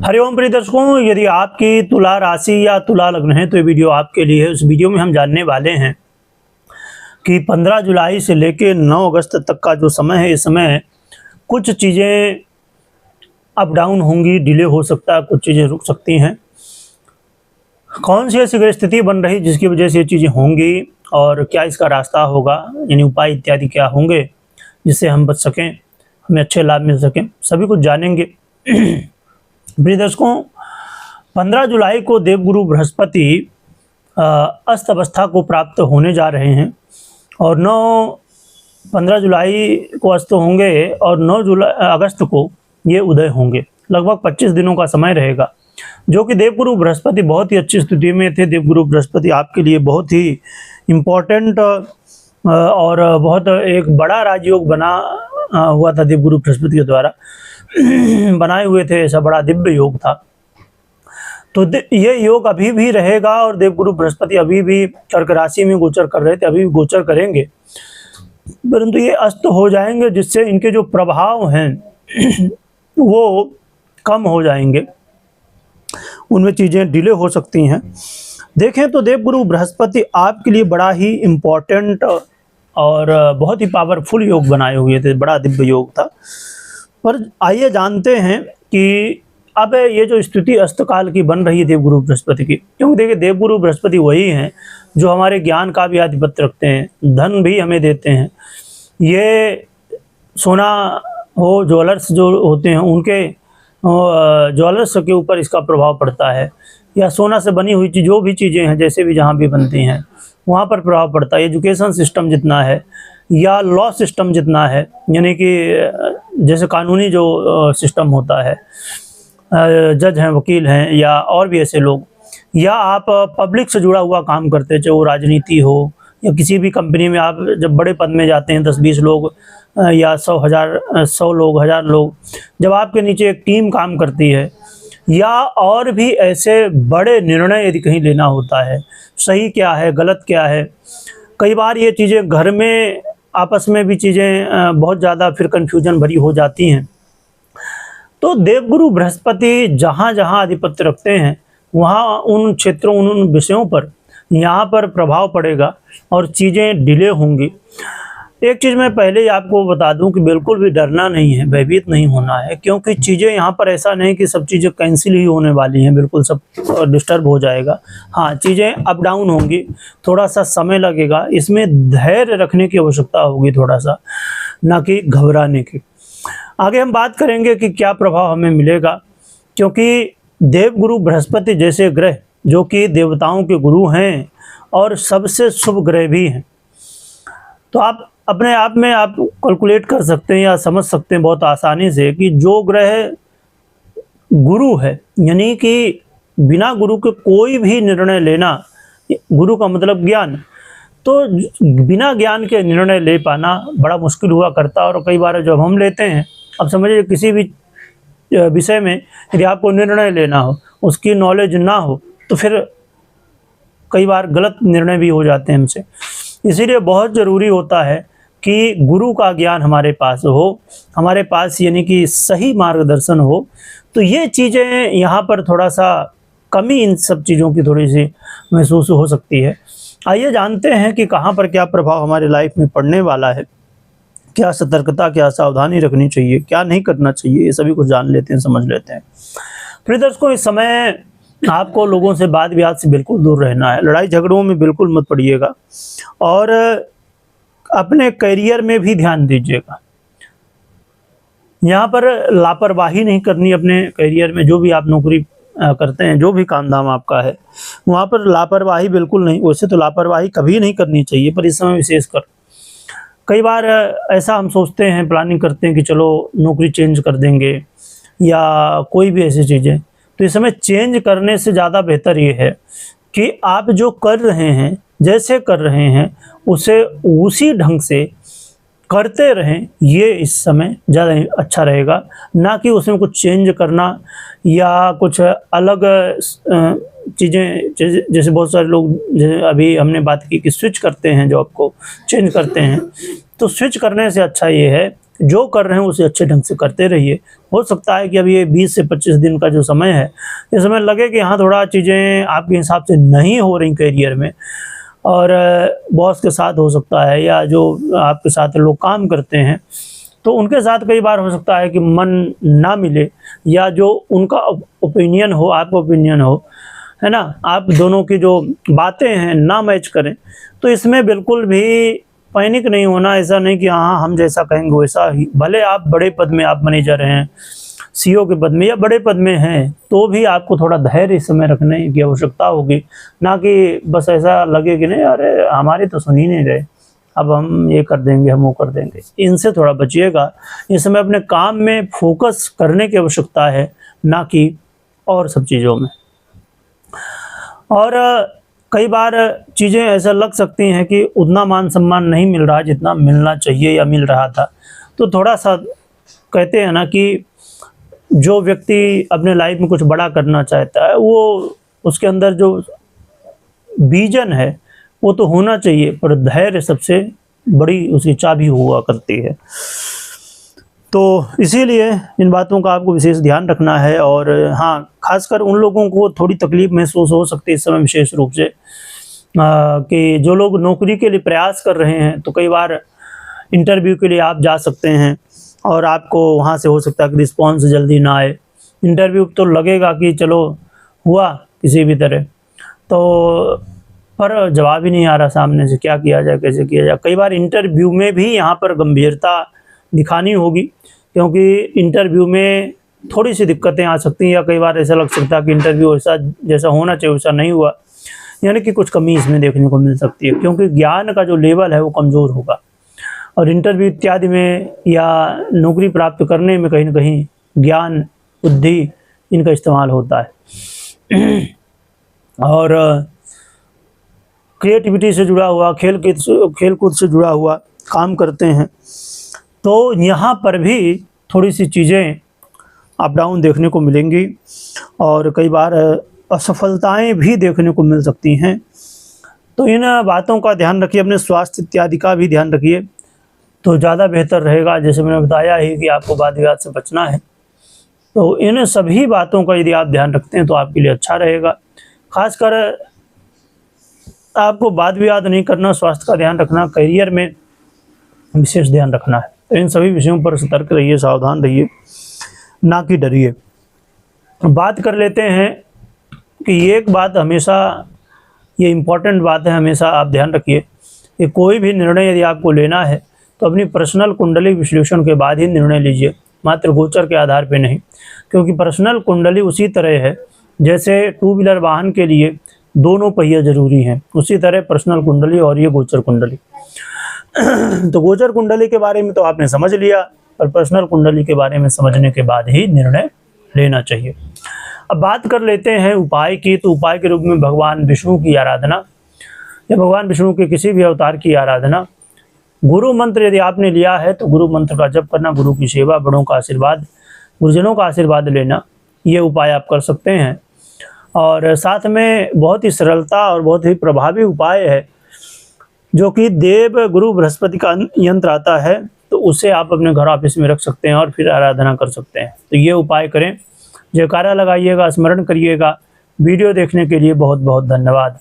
हरिओम प्रिय दर्शकों, यदि आपकी तुला राशि या तुला लग्न है तो ये वीडियो आपके लिए है। उस वीडियो में हम जानने वाले हैं कि 15 जुलाई से लेकर 9 अगस्त तक का जो समय है, इस समय कुछ चीज़ें अप डाउन होंगी, डिले हो सकता है, कुछ चीज़ें रुक सकती हैं। कौन सी ऐसी स्थिति बन रही जिसकी वजह से ये चीज़ें होंगी और क्या इसका रास्ता होगा, यानी उपाय इत्यादि क्या होंगे जिससे हम बच सकें, हमें अच्छे लाभ मिल सकें, सभी कुछ जानेंगे। प्रिय दर्शकों, 15 जुलाई को देवगुरु बृहस्पति अस्त अवस्था को प्राप्त होने जा रहे हैं और 15 जुलाई को अस्त होंगे और 9 अगस्त को ये उदय होंगे। लगभग 25 दिनों का समय रहेगा, जो कि देवगुरु बृहस्पति बहुत ही अच्छी स्थिति में थे। देवगुरु बृहस्पति आपके लिए बहुत ही इम्पोर्टेंट और बहुत एक बड़ा राजयोग बना हुआ था, देवगुरु बृहस्पति के द्वारा बनाए हुए थे। ऐसा बड़ा दिव्य योग था, तो ये योग अभी भी रहेगा और देवगुरु बृहस्पति अभी भी कर्क राशि में गोचर कर रहे थे, अभी भी गोचर करेंगे, परंतु ये अस्त हो जाएंगे, जिससे इनके जो प्रभाव हैं वो कम हो जाएंगे, उनमें चीज़ें डिले हो सकती हैं। देखें तो देवगुरु बृहस्पति आपके लिए बड़ा ही इम्पोर्टेंट और बहुत ही पावरफुल योग बनाए हुए थे, बड़ा दिव्य योग था। पर आइए जानते हैं कि अब ये जो स्थिति अस्तकाल की बन रही है देवगुरु बृहस्पति की, क्योंकि देखिए देवगुरु बृहस्पति वही हैं जो हमारे ज्ञान का भी आधिपत्य रखते हैं, धन भी हमें देते हैं। ये सोना हो, ज्वेलर्स जो होते हैं उनके ज्वेलर्स के ऊपर इसका प्रभाव पड़ता है, या सोना से बनी हुई जो भी चीज़ें हैं, जैसे भी जहाँ भी बनती हैं वहाँ पर प्रभाव पड़ता है। एजुकेशन सिस्टम जितना है या लॉ सिस्टम जितना है, यानी कि जैसे कानूनी जो सिस्टम होता है, जज हैं, वकील हैं, या और भी ऐसे लोग, या आप पब्लिक से जुड़ा हुआ काम करते हैं, चाहे वो राजनीति हो या किसी भी कंपनी में आप जब बड़े पद में जाते हैं, 10-20 लोग या 100 लोग, 1000 लोग, जब आपके नीचे एक टीम काम करती है, या और भी ऐसे बड़े निर्णय यदि कहीं लेना होता है, सही क्या है गलत क्या है, कई बार ये चीज़ें घर में आपस में भी चीज़ें बहुत ज़्यादा फिर कन्फ्यूजन भरी हो जाती हैं। तो देवगुरु बृहस्पति जहाँ जहाँ आधिपत्य रखते हैं वहाँ उन क्षेत्रों, उन विषयों पर यहाँ पर प्रभाव पड़ेगा और चीज़ें डिले होंगी। एक चीज़ मैं पहले ही आपको बता दूं कि बिल्कुल भी डरना नहीं है, भयभीत नहीं होना है, क्योंकि चीज़ें यहाँ पर ऐसा नहीं कि सब चीज़ें कैंसिल ही होने वाली हैं, बिल्कुल सब डिस्टर्ब हो जाएगा। हाँ, चीज़ें अप डाउन होंगी, थोड़ा सा समय लगेगा, इसमें धैर्य रखने की आवश्यकता होगी थोड़ा सा, ना कि घबराने की। आगे हम बात करेंगे कि क्या प्रभाव हमें मिलेगा, क्योंकि देवगुरु बृहस्पति जैसे ग्रह जो कि देवताओं के गुरु हैं और सबसे शुभ ग्रह भी हैं, तो आप अपने आप में आप कैलकुलेट कर सकते हैं या समझ सकते हैं बहुत आसानी से कि जो ग्रह गुरु है, यानी कि बिना गुरु के कोई भी निर्णय लेना, गुरु का मतलब ज्ञान, तो बिना ज्ञान के निर्णय ले पाना बड़ा मुश्किल हुआ करता है। और कई बार जब हम लेते हैं, अब समझिए किसी भी विषय में यदि आपको निर्णय लेना हो, उसकी नॉलेज ना हो, तो फिर कई बार गलत निर्णय भी हो जाते हैं हमसे। इसीलिए बहुत ज़रूरी होता है कि गुरु का ज्ञान हमारे पास हो, हमारे पास यानी कि सही मार्गदर्शन हो। तो ये चीज़ें यहाँ पर थोड़ा सा कमी इन सब चीज़ों की थोड़ी सी महसूस हो सकती है। आइए जानते हैं कि कहाँ पर क्या प्रभाव हमारे लाइफ में पड़ने वाला है, क्या सतर्कता, क्या सावधानी रखनी चाहिए, क्या नहीं करना चाहिए, ये सभी कुछ जान लेते हैं, समझ लेते हैं। प्रिय दर्शकों, इस समय आपको लोगों से वाद विवाद से बिल्कुल दूर रहना है, लड़ाई झगड़ों में बिल्कुल मत पड़िएगा और अपने करियर में भी ध्यान दीजिएगा। यहाँ पर लापरवाही नहीं करनी अपने करियर में, जो भी आप नौकरी करते हैं, जो भी काम धाम आपका है, वहाँ पर लापरवाही बिल्कुल नहीं। वैसे तो लापरवाही कभी नहीं करनी चाहिए, पर इस समय विशेषकर कई बार ऐसा हम सोचते हैं, प्लानिंग करते हैं कि चलो नौकरी चेंज कर देंगे या कोई भी ऐसी चीज़ें, तो इस समय चेंज करने से ज़्यादा बेहतर ये है कि आप जो कर रहे हैं, जैसे कर रहे हैं, उसे उसी ढंग से करते रहें, ये इस समय ज़्यादा अच्छा रहेगा, ना कि उसमें कुछ चेंज करना या कुछ अलग चीज़ें। जैसे बहुत सारे लोग, जैसे अभी हमने बात की कि स्विच करते हैं, जॉब को चेंज करते हैं, तो स्विच करने से अच्छा ये है जो कर रहे हैं उसे अच्छे ढंग से करते रहिए। हो सकता है कि अभी ये 20 से 25 दिन का जो समय है, ये समय लगे कि हाँ थोड़ा चीज़ें आपके हिसाब से नहीं हो रही करियर में, और बॉस के साथ हो सकता है या जो आपके साथ लोग काम करते हैं तो उनके साथ कई बार हो सकता है कि मन ना मिले, या जो उनका ओपिनियन हो आपका ओपिनियन हो, है ना, आप दोनों की जो बातें हैं ना मैच करें। तो इसमें बिल्कुल भी पैनिक नहीं होना। ऐसा नहीं कि हाँ हम जैसा कहेंगे वैसा ही, भले आप बड़े पद में, आप मैनेजर हैं, सीईओ के पद में या बड़े पद में हैं, तो भी आपको थोड़ा धैर्य इस समय रखने की आवश्यकता होगी। ना कि बस ऐसा लगे कि नहीं अरे हमारी तो सुन ही नहीं रहे, अब हम ये कर देंगे, हम वो कर देंगे। इनसे थोड़ा बचिएगा। इस समय अपने काम में फोकस करने की आवश्यकता है, ना कि और सब चीज़ों में। और कई बार चीज़ें ऐसा लग सकती हैं कि उतना मान सम्मान नहीं मिल रहा जितना मिलना चाहिए या मिल रहा था। तो थोड़ा सा कहते हैं ना कि जो व्यक्ति अपने लाइफ में कुछ बड़ा करना चाहता है, वो उसके अंदर जो विजन है वो तो होना चाहिए, पर धैर्य सबसे बड़ी उसकी चाबी हुआ करती है। तो इसीलिए इन बातों का आपको विशेष ध्यान रखना है। और हाँ, खासकर उन लोगों को थोड़ी तकलीफ महसूस हो सकती है इस समय विशेष रूप से, कि जो लोग नौकरी के लिए प्रयास कर रहे हैं, तो कई बार इंटरव्यू के लिए आप जा सकते हैं और आपको वहाँ से हो सकता है कि रिस्पॉन्स जल्दी ना आए। इंटरव्यू तो लगेगा कि चलो हुआ किसी भी तरह, तो पर जवाब ही नहीं आ रहा सामने से, क्या किया जाए, कैसे किया जाए। कई बार इंटरव्यू में भी यहाँ पर गंभीरता दिखानी होगी, क्योंकि इंटरव्यू में थोड़ी सी दिक्कतें आ सकती हैं, या कई बार ऐसा लग सकता है कि इंटरव्यू ऐसा जैसा होना चाहिए वैसा नहीं हुआ, यानी कि कुछ कमी इसमें देखने को मिल सकती है, क्योंकि ज्ञान का जो लेवल है वो कमज़ोर होगा। और इंटरव्यू इत्यादि में या नौकरी प्राप्त करने में कहीं ना कहीं ज्ञान, बुद्धि इनका इस्तेमाल होता है। और क्रिएटिविटी से जुड़ा हुआ, खेल कूद से जुड़ा हुआ काम करते हैं, तो यहाँ पर भी थोड़ी सी चीज़ें अप डाउन देखने को मिलेंगी, और कई बार असफलताएं भी देखने को मिल सकती हैं। तो इन बातों का ध्यान रखिए, अपने स्वास्थ्य इत्यादि का भी ध्यान रखिए, तो ज़्यादा बेहतर रहेगा। जैसे मैंने बताया ही कि आपको वाद विवाद से बचना है, तो इन सभी बातों का यदि आप ध्यान रखते हैं तो आपके लिए अच्छा रहेगा। खासकर आपको वाद विवाद नहीं करना, स्वास्थ्य का ध्यान रखना, करियर में विशेष ध्यान रखना है। तो इन सभी विषयों पर सतर्क रहिए, सावधान रहिए, ना कि डरिए। बात कर लेते हैं कि एक बात हमेशा, ये इम्पोर्टेंट बात है, हमेशा आप ध्यान रखिए कि कोई भी निर्णय यदि आपको लेना है तो अपनी पर्सनल कुंडली विश्लेषण के बाद ही निर्णय लीजिए, मात्र गोचर के आधार पर नहीं। क्योंकि पर्सनल कुंडली उसी तरह है जैसे 2 व्हीलर वाहन के लिए दोनों पहिए जरूरी हैं, उसी तरह पर्सनल कुंडली और ये गोचर कुंडली। तो गोचर कुंडली के बारे में तो आपने समझ लिया, और पर्सनल कुंडली के बारे में समझने के बाद ही निर्णय लेना चाहिए। अब बात कर लेते हैं उपाय की। तो उपाय के रूप में भगवान विष्णु की आराधना, या भगवान विष्णु के किसी भी अवतार की आराधना। गुरु मंत्र यदि आपने लिया है तो गुरु मंत्र का जप करना, गुरु की सेवा, बड़ों का आशीर्वाद, गुरुजनों का आशीर्वाद लेना, ये उपाय आप कर सकते हैं। और साथ में बहुत ही सरलता और बहुत ही प्रभावी उपाय है, जो कि देव गुरु बृहस्पति का यंत्र आता है, तो उसे आप अपने घर ऑफिस में रख सकते हैं और फिर आराधना कर सकते हैं। तो ये उपाय करें, जयकारा लगाइएगा, स्मरण करिएगा। वीडियो देखने के लिए बहुत बहुत धन्यवाद।